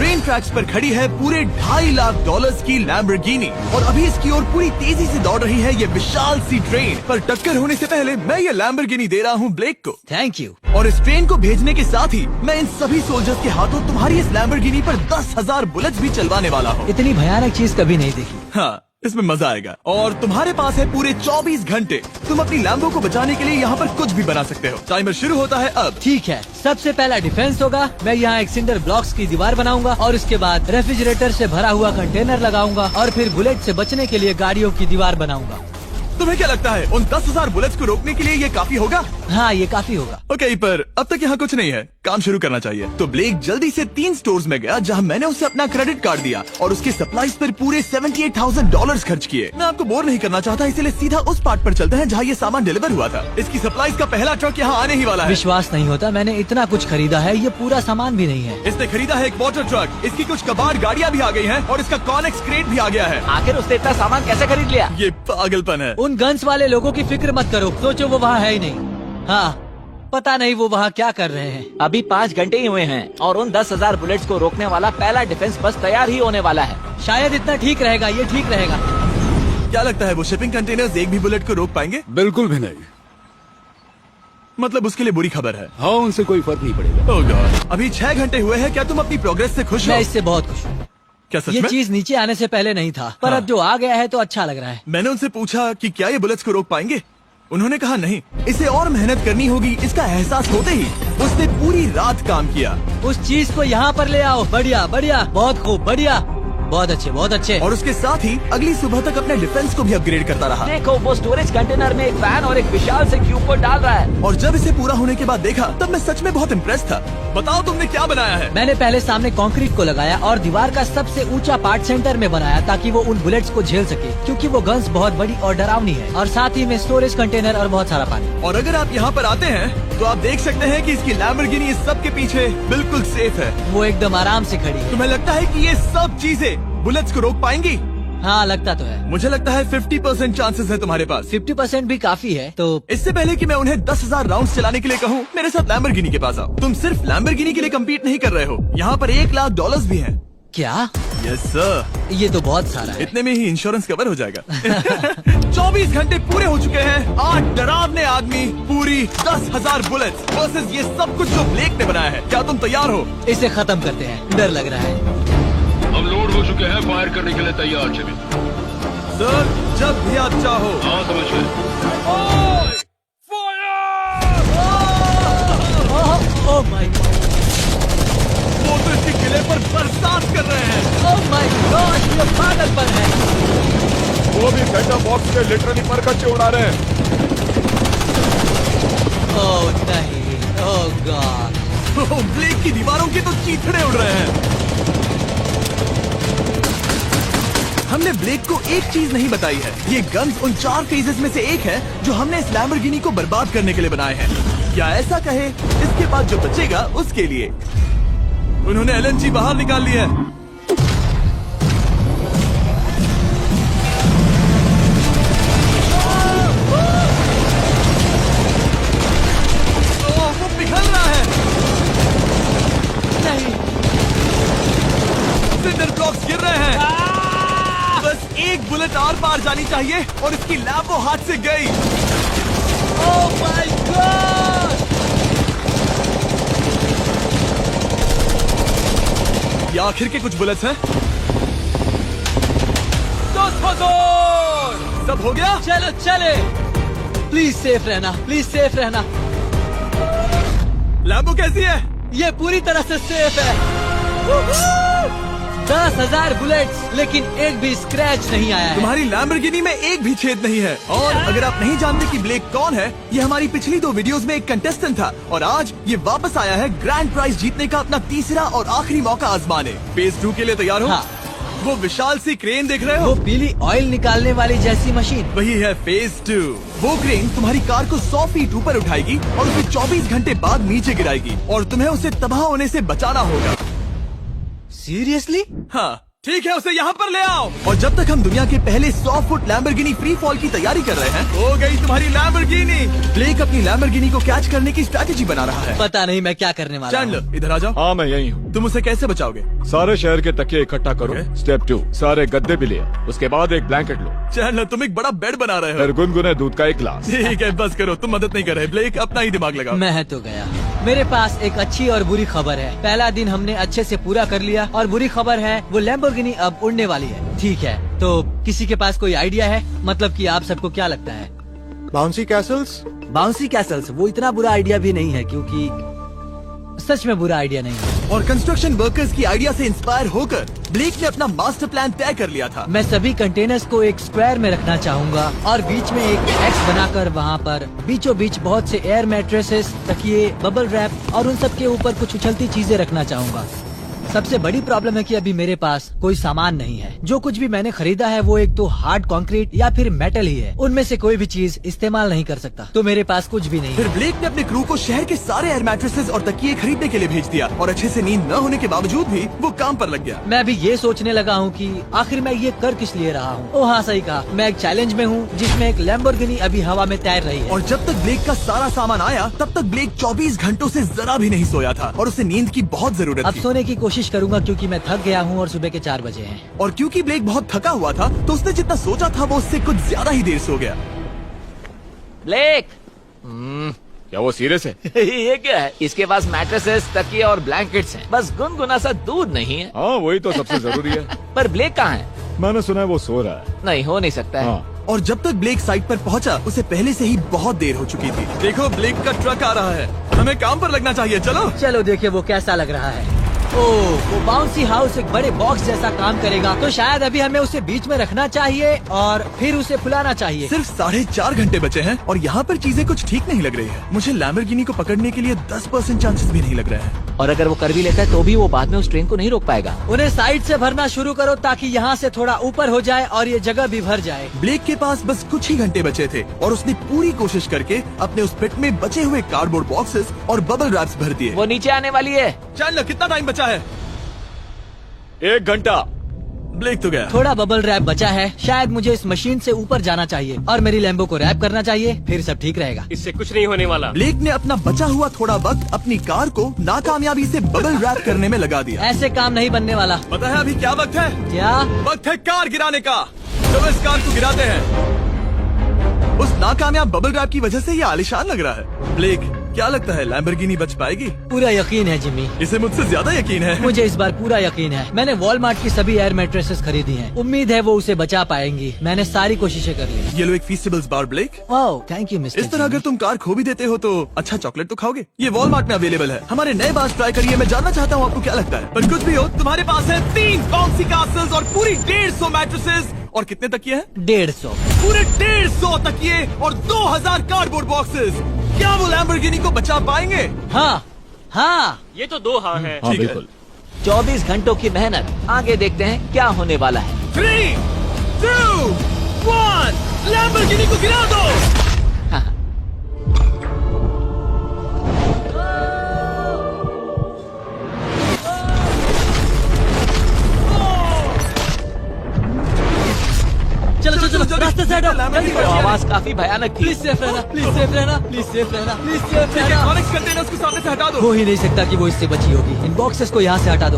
Train tracks पर खड़ी है पूरे $2.5 लाख की लैम्बोर्गिनी और अभी इसकी ओर पूरी तेजी से दौड़ रही है ये विशाल सी ट्रेन। पर टक्कर होने से पहले मैं ये लैम्बोर्गिनी दे रहा हूँ ब्लेक को। Thank you. और इस ट्रेन को भेजने के साथ ही मैं इन सभी सोल्जर्स के हाथों तुम्हारी इस लैम्बोर्गिनी पर 10,000 बुलेट्स भी चलवाने वाला हूँ। इतनी भयानक चीज कभी नहीं देखी। हाँ, इसमें मजा आएगा। और तुम्हारे पास है पूरे 24 घंटे। तुम अपनी लैम्बो को बचाने के लिए यहाँ पर कुछ भी बना सकते हो। टाइमर शुरू होता है अब। ठीक है, सबसे पहला डिफेंस होगा। मैं यहाँ एक सिंडर ब्लॉक्स की दीवार बनाऊंगा और उसके बाद रेफ्रिजरेटर से भरा हुआ कंटेनर लगाऊंगा और फिर बुलेट से बचने के लिए गाड़ियों की दीवार बनाऊंगा। तुम्हें क्या लगता है उन 10,000 बुलेट्स को रोकने के लिए ये काफी होगा? हाँ, ये काफी होगा। ओके, पर अब तक यहाँ कुछ नहीं है, काम शुरू करना चाहिए। तो ब्लेक जल्दी से 3 स्टोर्स में गया जहाँ मैंने उसे अपना क्रेडिट कार्ड दिया और उसके सप्लाईज पर पूरे $78,000 खर्च किए। मैं आपको बोर नहीं करना चाहता, इसलिए सीधा उस पार्ट पर चलते हैं जहाँ ये सामान डिलीवर हुआ था। इसकी सप्लाईज का पहला ट्रक यहाँ आने ही वाला है। विश्वास नहीं होता, मैंने इतना कुछ खरीदा है, ये पूरा सामान भी नहीं है। इसने खरीदा है एक वाटर ट्रक, इसकी कुछ कबाड़ गाड़ियाँ भी आ गई हैं और इसका कॉनेक्स क्रेट भी आ गया है। आखिर उसने इतना सामान कैसे खरीद लिया? ये पागलपन है। उन गन्स वाले लोगों की फिक्र मत करो, सोचो वो वहाँ है ही नहीं। हाँ, पता नहीं वो वहाँ क्या कर रहे हैं। अभी 5 घंटे ही हुए हैं और उन 10,000 बुलेट्स को रोकने वाला पहला डिफेंस बस तैयार ही होने वाला है। शायद इतना ठीक रहेगा, ये ठीक रहेगा। क्या लगता है वो शिपिंग कंटेनर्स एक भी बुलेट को रोक पाएंगे? बिल्कुल भी नहीं। मतलब उसके लिए बुरी खबर है। हाँ, उनसे कोई फर्क नहीं पड़ेगा। ओह गॉड, अभी 6 घंटे हुए हैं। क्या तुम अपनी प्रोग्रेस से खुश हो? मैं इससे बहुत खुश हूँ। क्या सच ये में? चीज नीचे आने से पहले नहीं था, पर हाँ। अब जो आ गया है तो अच्छा लग रहा है। मैंने उनसे पूछा कि क्या ये बुलेट्स को रोक पाएंगे। उन्होंने कहा नहीं, इसे और मेहनत करनी होगी। इसका एहसास होते ही उसने पूरी रात काम किया। उस चीज को यहाँ पर ले आओ। बढ़िया बढ़िया, बहुत खूब, बढ़िया, बहुत अच्छे, बहुत अच्छे। और उसके साथ ही अगली सुबह तक अपने डिफेंस को भी अपग्रेड करता रहा। देखो, वो स्टोरेज कंटेनर में एक फैन और एक विशाल से क्यूब को डाल रहा है। और जब इसे पूरा होने के बाद देखा तब मैं सच में बहुत इम्प्रेस था। बताओ तुमने क्या बनाया है? मैंने पहले सामने कंक्रीट को लगाया और दीवार का सबसे ऊंचा पार्ट सेंटर में बनाया ताकि वो उन बुलेट्स को झेल सके, क्योंकि वो गन्स बहुत बड़ी और डरावनी है। और साथ ही में स्टोरेज कंटेनर और बहुत सारा पानी। और अगर आप यहाँ पर आते हैं तो आप देख सकते हैं कि इसकी लैम्बोर्गिनी इस सब के पीछे बिल्कुल सेफ है। वो एकदम आराम से खड़ी है। तुम्हें लगता है कि ये सब चीजें बुलेट्स को रोक पाएंगी? हाँ, लगता तो है। मुझे लगता है 50% चांसेस है तुम्हारे पास। 50% भी काफी है। तो इससे पहले कि मैं उन्हें 10,000 राउंड्स चलाने के लिए कहूँ, मेरे साथ लैम्बोर्गिनी के पास आओ। तुम सिर्फ लैम्बोर्गिनी के लिए कम्पीट नहीं कर रहे हो, यहाँ पर $1 लाख भी हैं। क्या? Yes sir. ये तो बहुत सारा है। इतने में ही इंश्योरेंस कवर हो जाएगा। 24 घंटे पूरे हो चुके हैं। 8 डरावने आदमी, पूरी 10,000 बुलेट्स वर्सेस ये सब कुछ जो ब्लेक ने बनाया है। क्या तुम तैयार हो? इसे खत्म करते हैं, डर लग रहा है। हम लोड हो चुके हैं, फायर करने के लिए तैयार। चलिए सर, जब भी आप चाहो। हाँ, समझ गए। ओह माय गॉड, वो तो इसके किले पर बरसात कर रहे हैं। ओह माय गॉड, ये पागलपन है। वो भी सेटअप बॉक्स के लिटरली पर कच्चे उड़ा रहे हैं। ओह नहीं, ओह गॉड। ब्लेक की दीवारों के तो चीथड़े उड़ रहे हैं। हमने ब्लेक को एक चीज नहीं बताई है, ये गन्स उन 4 फेजेस में से एक है जो हमने इस लैम्बोर्गिनी को बर्बाद करने के लिए बनाए हैं। या ऐसा कहे, इसके बाद जो बचेगा उसके लिए। उन्होंने LNG बाहर निकाल लिया है। वो पिघल रहा है। नहीं, सिंडर ब्लॉक्स गिर रहे हैं। बस एक बुलेट आर पार जानी चाहिए और इसकी लैम्बो हाथ से गई। Oh my God. ये आखिर के कुछ बुलेट्स हैं। सब हो गया? चलो चले। प्लीज सेफ रहना, प्लीज सेफ रहना। लैम्बो कैसी है? ये पूरी तरह से सेफ है। 10,000 बुलेट्स, लेकिन एक भी स्क्रैच नहीं आया है। तुम्हारी लैम्बोर्गिनी में एक भी छेद नहीं है। और अगर आप नहीं जानते कि ब्लेक कौन है, ये हमारी पिछली 2 वीडियोस में एक कंटेस्टेंट था और आज ये वापस आया है ग्रैंड प्राइज जीतने का अपना तीसरा और आखिरी मौका आजमाने। फेज 2 के लिए तैयार हो? हाँ। वो विशाल सी क्रेन देख रहे वो हो? पीली ऑयल निकालने वाली जैसी मशीन। वही है फेज 2। वो क्रेन तुम्हारी कार को 100 फीट ऊपर उठाएगी और उसे 24 घंटे बाद नीचे गिराएगी और तुम्हें उसे तबाह होने से बचाना होगा। सीरियसली? हाँ, ठीक है, उसे यहाँ पर ले आओ। और जब तक हम दुनिया के पहले 100 फुट लैम्बोर्गिनी फ्री फॉल की तैयारी कर रहे हैं, हो गई तुम्हारी लैम्बोर्गिनी। ब्लेक अपनी लैम्बोर्गिनी को कैच करने की स्ट्रैटेजी बना रहा है। पता नहीं मैं क्या करने वाला हूँ। चैंडलर इधर आ जाओ। हाँ मैं यही हूँ। तुम उसे कैसे बचाओगे? सारे शहर के तकिए इकट्ठा करो। Okay. स्टेप 2, सारे गद्दे भी ले आओ। उसके बाद एक ब्लैंकेट लो। चैंडलर तुम एक बड़ा बेड बना रहे हो। फिर गुनगुने दूध का एक गिलास। ठीक है, बस करो, तुम मदद नहीं कर रहे। ब्लेक अपना ही दिमाग लगाओ। मैं तो गया। मेरे पास एक अच्छी और बुरी खबर है। पहला दिन हमने अच्छे से पूरा कर लिया और बुरी खबर है वो लैम्बोर्गिनी अब उड़ने वाली है। ठीक है, तो किसी के पास कोई आइडिया है? मतलब कि आप सबको क्या लगता है? Bouncy Castle's? बाउंसी कैसल्स वो इतना बुरा आइडिया भी नहीं है, क्योंकि सच में बुरा आइडिया नहीं है। और कंस्ट्रक्शन वर्कर्स की आइडिया से इंस्पायर होकर ब्लेक ने अपना मास्टर प्लान तय कर लिया था। मैं सभी कंटेनर्स को एक स्क्वायर में रखना चाहूँगा और बीच में एक एक्स बनाकर वहाँ पर बीचों बीच बहुत से एयर मैट्रेसेस, तकिए, बबल रैप और उन सब के ऊपर कुछ उछलती चीजें रखना चाहूँगा। सबसे बड़ी प्रॉब्लम है कि अभी मेरे पास कोई सामान नहीं है। जो कुछ भी मैंने खरीदा है वो एक तो हार्ड कंक्रीट या फिर मेटल ही है। उनमें से कोई भी चीज इस्तेमाल नहीं कर सकता, तो मेरे पास कुछ भी नहीं फिर है। ब्लेक ने अपने क्रू को शहर के सारे एयर मैट्रेसेस और तकिए खरीदने के लिए भेज दिया और अच्छे से नींद न होने के बावजूद भी वो काम पर लग गया। मैं अभी ये सोचने लगा हूँ कि आखिर मैं ये कर किस लिए रहा हूँ। ओह हाँ, सही कहा, मैं एक चैलेंज में हूँ जिसमें एक लैम्बोर्गिनी अभी हवा में तैर रही है। और जब तक ब्लेक का सारा सामान आया तब तक ब्लेक 24 घंटों से जरा भी नहीं सोया था और उसे नींद की बहुत जरूरत अब थी। सोने की कोशिश करूंगा क्योंकि मैं थक गया हूँ और सुबह के 4 बजे हैं। और क्योंकि ब्लेक बहुत थका हुआ था तो उसने जितना सोचा था वो उससे कुछ ज्यादा ही देर सो गया। ब्लेक क्या वो सीरियस है? ये क्या है? इसके पास मैट्रेसेस, तकिए और ब्लैंकेट्स हैं। बस गुनगुना सा दूध नहीं है। हाँ वही तो सबसे जरूरी है। पर ब्लेक कहाँ है? मैंने सुना है वो सो रहा है। नहीं, हो नहीं सकता है। हाँ और जब तक ब्लेक साइट पर पहुंचा उसे पहले से ही बहुत देर हो चुकी थी। देखो ब्लेक का ट्रक आ रहा है, हमें काम पर लगना चाहिए। चलो चलो देखिए वो कैसा लग रहा है। ओह, वो बाउंसी हाउस एक बड़े बॉक्स जैसा काम करेगा, तो शायद अभी हमें उसे बीच में रखना चाहिए और फिर उसे फुलाना चाहिए। सिर्फ 4.5 घंटे बचे हैं और यहाँ पर चीजें कुछ ठीक नहीं लग रही है। मुझे लैम्बोर्गिनी को पकड़ने के लिए 10% चांसेस भी नहीं लग रहे हैं। और अगर वो कर भी लेता है तो भी वो बाद में उस ट्रेन को नहीं रोक पाएगा। उन्हें साइड से भरना शुरू करो ताकि यहाँ से थोड़ा ऊपर हो जाए और ये जगह भी भर जाए। ब्लेक के पास बस कुछ ही घंटे बचे थे और उसने पूरी कोशिश करके अपने उस पिट में बचे हुए कार्डबोर्ड बॉक्सेस और बबल रैप्स भर दिए। वो नीचे आने वाली है। चैंडलर कितना टाइम बचा है? 1 घंटा। ब्लेक तो गया। थोड़ा बबल रैप बचा है। शायद मुझे इस मशीन से ऊपर जाना चाहिए और मेरी लैम्बो को रैप करना चाहिए, फिर सब ठीक रहेगा। इससे कुछ नहीं होने वाला। ब्लेक ने अपना बचा हुआ थोड़ा वक्त अपनी कार को नाकामयाबी से बबल रैप करने में लगा दिया। ऐसे काम नहीं बनने वाला। पता है अभी क्या वक्त है? क्या? वक्त है कार गिराने का। चलो इस कार को गिराते हैं। उस नाकामयाब बबल रैप की वजह से ये आलिशान लग रहा है। ब्लेक क्या लगता है लैम्बोर्गिनी बच पाएगी? पूरा यकीन है जिमी, इसे मुझसे ज्यादा यकीन है। मुझे इस बार पूरा यकीन है। मैंने वॉलमार्ट की सभी एयर मैट्रेसेस खरीदी हैं। उम्मीद है वो उसे बचा पाएंगी। मैंने सारी कोशिशें कर ली। ये लो एक feastables bar Blake. Oh thank you mister. इस तरह अगर तुम कार खो भी देते हो तो अच्छा चॉकलेट तो खाओगे। ये वॉलमार्ट में अवेलेबल है। हमारे नए बार ट्राई करिए। मैं जानना चाहता हूँ आपको क्या लगता है। पर कुछ भी हो, तुम्हारे पास है 3 बाउंसी कास्टल्स और पूरी 150 मैट्रेसेस और कितने तकिए हैं? 150। पूरे 150 तकिए और 2000 कार्डबोर्ड बॉक्सेस। क्या वो लैम्बोर्गिनी को बचा पाएंगे? हाँ हाँ। ये तो 2 हाँ है। हाँ ठीक है। बिल्कुल। 24 घंटों की मेहनत, आगे देखते हैं क्या होने वाला है। 3, 2, 1 लैम्बोर्गिनी को गिरा दो। चलो चलो चलो, रास्ते से हटो। जल्दी वो करो। आवाज काफी भयानक थी। प्लीज सेफ रहना, प्लीज सेफ रहना, प्लीज सेफ रहना, प्लीज सेफ ठीक है, रहना। कॉनेक्स कंटेनर्स को सामने से हटा दो। हो ही नहीं सकता कि वो इससे बची होगी। इन बॉक्सेस को यहाँ से हटा दो।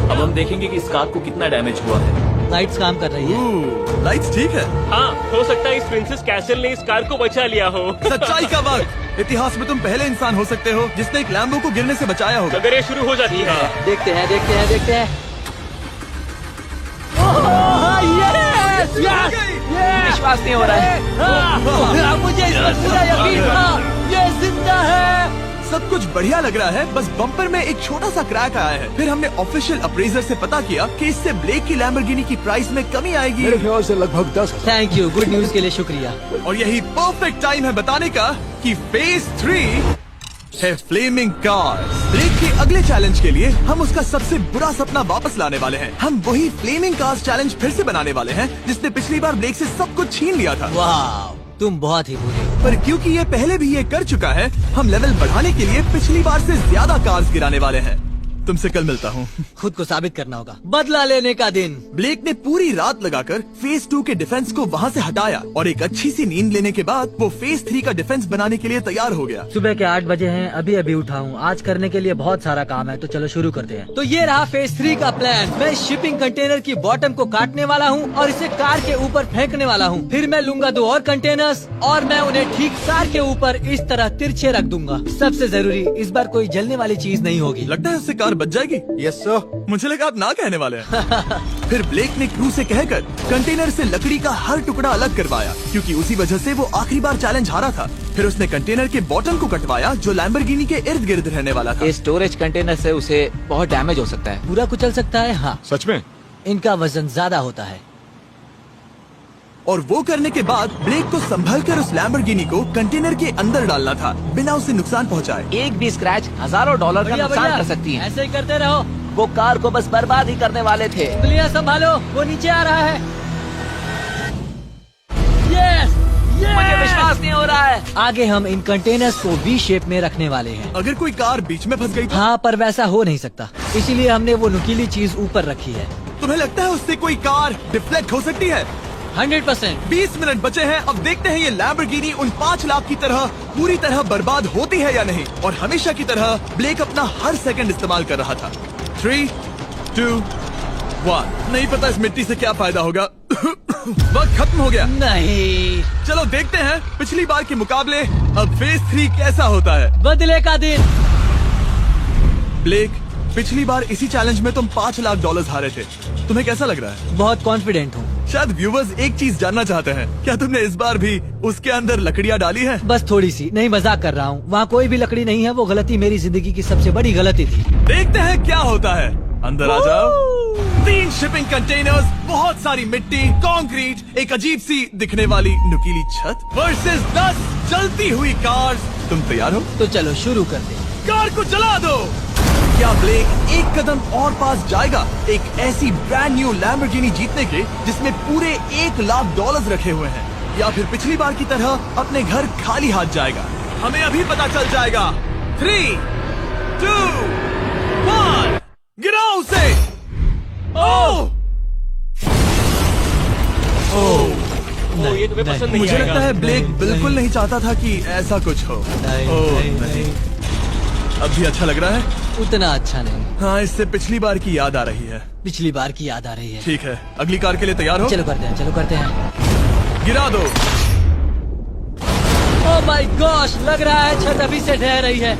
अब हम देखेंगे कि इस कार को कितना डैमेज हुआ है। लाइट्स काम कर रही है। लाइट्स ठीक है। हाँ, हो सकता है इस प्रिंसेस कैसल ने इस कार को बचा लिया हो। सच्चाई का वक्त। इतिहास में तुम पहले इंसान हो सकते हो जिसने एक लैम्बो को गिरने से बचाया होगा। नजरें शुरू हो जाती है। देखते हैं देखते हैं देखते हैं। विश्वास नहीं हो रहा है। मुझे इस पर पूरा यकीन था। ये जिंदा है। सब कुछ बढ़िया लग रहा है, बस बम्पर में एक छोटा सा क्रैक आया है। फिर हमने ऑफिशियल अप्रेजर से पता किया कि इससे ब्लेक की लैम्बोर्गिनी की प्राइस में कमी आएगी। मेरे ख्याल से लगभग 10। थैंक यू, गुड न्यूज के लिए शुक्रिया। और यही परफेक्ट टाइम है बताने का कि फेज 3 है फ्लेमिंग कार्स। ब्लेक के अगले चैलेंज के लिए हम उसका सबसे बुरा सपना वापस लाने वाले हैं। हम वही फ्लेमिंग कार्स चैलेंज फिर से बनाने वाले हैं जिसने पिछली बार ब्लेक से सब कुछ छीन लिया था। वाह, तुम बहुत ही बुरे हो। पर क्योंकि ये पहले भी ये कर चुका है, हम लेवल बढ़ाने के लिए पिछली बार से ज्यादा कार्स गिराने वाले हैं। तुमसे कल मिलता हूँ। खुद को साबित करना होगा। बदला लेने का दिन। ब्लेक ने पूरी रात लगाकर फेज 2 के डिफेंस को वहाँ से हटाया और एक अच्छी सी नींद लेने के बाद वो फेज 3 का डिफेंस बनाने के लिए तैयार हो गया। सुबह के 8 बजे हैं, अभी अभी उठा हूँ। आज करने के लिए बहुत सारा काम है, तो चलो शुरू करते हैं। तो ये रहा फेज 3 का प्लान। मैं शिपिंग कंटेनर की बॉटम को काटने वाला हूँ और इसे कार के ऊपर फेंकने वाला हूँ। फिर मैं लूंगा 2 और कंटेनर्स और मैं उन्हें ठीक कार के ऊपर इस तरह तिरछे रख दूंगा। सबसे जरूरी, इस बार कोई जलने वाली चीज नहीं होगी। लगता है उससे कार बच जाएगी। Yes sir. मुझे लगा आप ना कहने वाले हैं। फिर ब्लेक ने क्रू से कहकर कंटेनर से लकड़ी का हर टुकड़ा अलग करवाया, क्योंकि उसी वजह से वो आखिरी बार चैलेंज हारा था। फिर उसने कंटेनर के बॉटम को कटवाया जो लैम्बोर्गिनी के इर्द गिर्द रहने वाला था। इस स्टोरेज कंटेनर से उसे बहुत डैमेज हो सकता है। पूरा कुचल सकता है। हाँ, सच में? इनका वजन ज्यादा होता है। और वो करने के बाद ब्लेक को संभल कर उस लैम्बोर्गिनी को कंटेनर के अंदर डालना था बिना उसे नुकसान पहुंचाए। एक भी स्क्रैच हजारों डॉलर का बढ़िया, नुकसान बढ़िया। कर सकती है। ऐसे ही करते रहो। वो कार को बस बर्बाद ही करने वाले थे। उंगलियां संभालो, वो नीचे आ रहा है। यस, मुझे विश्वास नहीं हो रहा है। आगे हम इन कंटेनर्स को वी शेप में रखने वाले हैं। अगर कोई कार बीच में फंस गई तो हाँ, पर वैसा हो नहीं सकता, इसीलिए हमने वो नुकीली चीज ऊपर रखी है। तुम्हें लगता है उससे कोई कार डिफ्लेक्ट हो सकती है? 100%। 20 मिनट बचे हैं। अब देखते हैं ये लैम्बोर्गिनी उन 5 लाख की तरह पूरी तरह बर्बाद होती है या नहीं। और हमेशा की तरह ब्लेक अपना हर सेकंड इस्तेमाल कर रहा था। 3, 2, 1। नहीं पता इस मिट्टी से क्या फायदा होगा। वक्त खत्म हो गया। नहीं, चलो देखते हैं पिछली बार के मुकाबले अब फेज 3 कैसा होता है। बदले का दिन। ब्लेक, पिछली बार इसी चैलेंज में तुम $5 लाख हारे थे। तुम्हें कैसा लग रहा है? बहुत कॉन्फिडेंट हूँ। शायद व्यूवर्स एक चीज जानना चाहते हैं, क्या तुमने इस बार भी उसके अंदर लकड़ियाँ डाली हैं? बस थोड़ी सी, नहीं मजाक कर रहा हूँ। वहाँ कोई भी लकड़ी नहीं है। वो गलती मेरी जिंदगी की सबसे बड़ी गलती थी। देखते हैं क्या होता है। अंदर आ जाओ। 3 शिपिंग कंटेनर्स, बहुत सारी मिट्टी, कंक्रीट, एक अजीब सी दिखने वाली नुकीली छत वर्सेस 10 जलती हुई कार्स। तुम तैयार हो? तो चलो शुरू कर दे। कार को जला दो। क्या ब्लेक एक कदम और पास जाएगा एक ऐसी ब्रांड न्यू लैम्बोर्गिनी जीतने के जिसमें पूरे $1 लाख रखे हुए हैं, या फिर पिछली बार की तरह अपने घर खाली हाथ जाएगा? हमें अभी पता चल जाएगा। 3, 2, 1, गिराओ उसे। ओह ओ, ये तुम्हें पसंद नहीं मुझे आएगा। लगता है ब्लेक बिल्कुल नहीं चाहता था कि ऐसा कुछ हो। ओह नहीं, अब भी अच्छा लग रहा है? उतना अच्छा नहीं। हाँ, इससे पिछली बार की याद आ रही है। पिछली बार की याद आ रही है। ठीक है, अगली कार के लिए तैयार हो? चलो करते हैं, चलो करते हैं। गिरा दो। ओह माय गॉश, लग रहा है छत अभी से ढह रही है।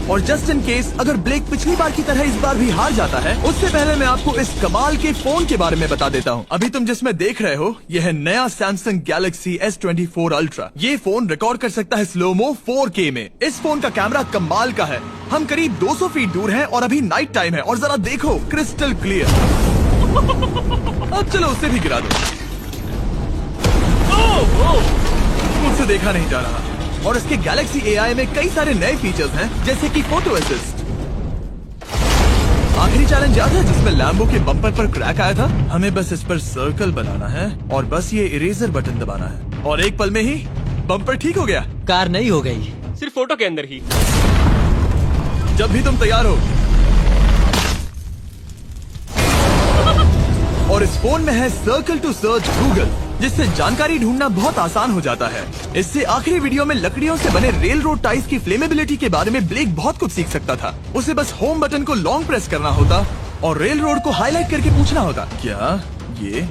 और जस्ट इन केस अगर ब्लेक पिछली बार की तरह इस बार भी हार जाता है, उससे पहले मैं आपको इस कमाल के फोन के बारे में बता देता हूँ। अभी तुम जिसमें देख रहे हो, यह है नया सैमसंग गैलेक्सी S24 अल्ट्रा। ये फोन रिकॉर्ड कर सकता है स्लोमो 4K में। इस फोन का कैमरा कमाल का है। हम करीब 200 फीट दूर हैं और अभी नाइट टाइम है और जरा देखो, क्रिस्टल क्लियर। अब चलो उसे भी गिरा दो। मुझसे देखा नहीं जा रहा। और इसके गैलेक्सी AI में कई सारे नए फीचर्स हैं, जैसे कि फोटो असिस्ट। आखिरी चैलेंज याद है जिसमें लैम्बो के बम्पर पर क्रैक आया था? हमें बस इस पर सर्कल बनाना है और बस ये इरेजर बटन दबाना है और एक पल में ही बम्पर ठीक हो गया। कार नई हो गई। सिर्फ फोटो के अंदर ही। जब भी तुम तैयार हो। और इस फोन में है सर्कल टू सर्च गूगल, जिससे जानकारी ढूंढना बहुत आसान हो जाता है। इससे आखिरी वीडियो में लकड़ियों से बने रेल रोड टाइज की फ्लेमेबिलिटी के बारे में ब्लेक बहुत कुछ सीख सकता था। उसे बस होम बटन को लॉन्ग प्रेस करना होता और रेल रोड को हाईलाइट करके पूछना होता, क्या ये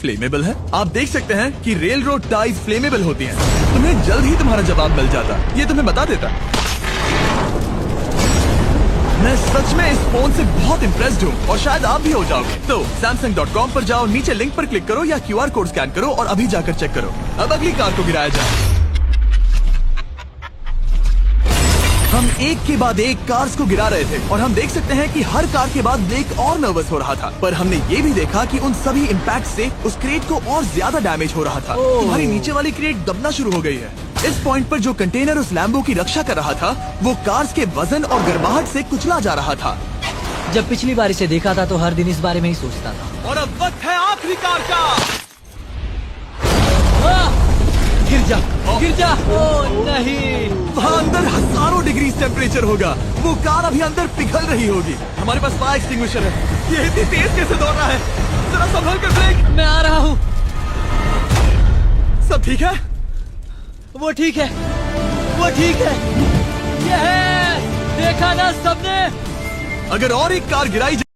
फ्लेमेबल है? आप देख सकते हैं कि रेल रोड टाइज फ्लेमेबल होती हैं। तुम्हें जल्द ही तुम्हारा जवाब मिल जाता। ये तुम्हें बता देता। मैं सच में इस फोन से बहुत इम्प्रेस्ड हूँ और शायद आप भी हो जाओगे। तो Samsung.com पर जाओ, नीचे लिंक पर क्लिक करो या QR कोड स्कैन करो और अभी जाकर चेक करो। अब अगली कार को गिराया जाए। हम एक के बाद एक कार्स को गिरा रहे थे और हम देख सकते हैं कि हर कार के बाद ब्लेक और नर्वस हो रहा था, पर हमने ये भी देखा कि उन सभी इम्पैक्ट से उस क्रेट को और ज्यादा डैमेज हो रहा था। तुम्हारी नीचे वाली क्रेट दबना शुरू हो गई है। इस पॉइंट पर जो कंटेनर उस लैम्बो की रक्षा कर रहा था, वो कार्स के वजन और गर्माहट से कुचला जा रहा था। जब पिछली बार इसे देखा था तो हर दिन इस बारे में ही सोचता था। और अब वक्त है आखिरी कार का। गिर जा। ओ नहीं। वहाँ अंदर हजारों डिग्री टेम्परेचर होगा। वो कार अभी अंदर पिघल रही होगी। हमारे पास फायर एक्सटिंग्विशर है। ये इतनी तेज कैसे दौड़ रहा है? जरा संभल कर ब्रेक। मैं आ रहा हूँ। सब ठीक है? वो ठीक है, वो ठीक है। ये है, देखा ना सबने। अगर और एक कार गिराई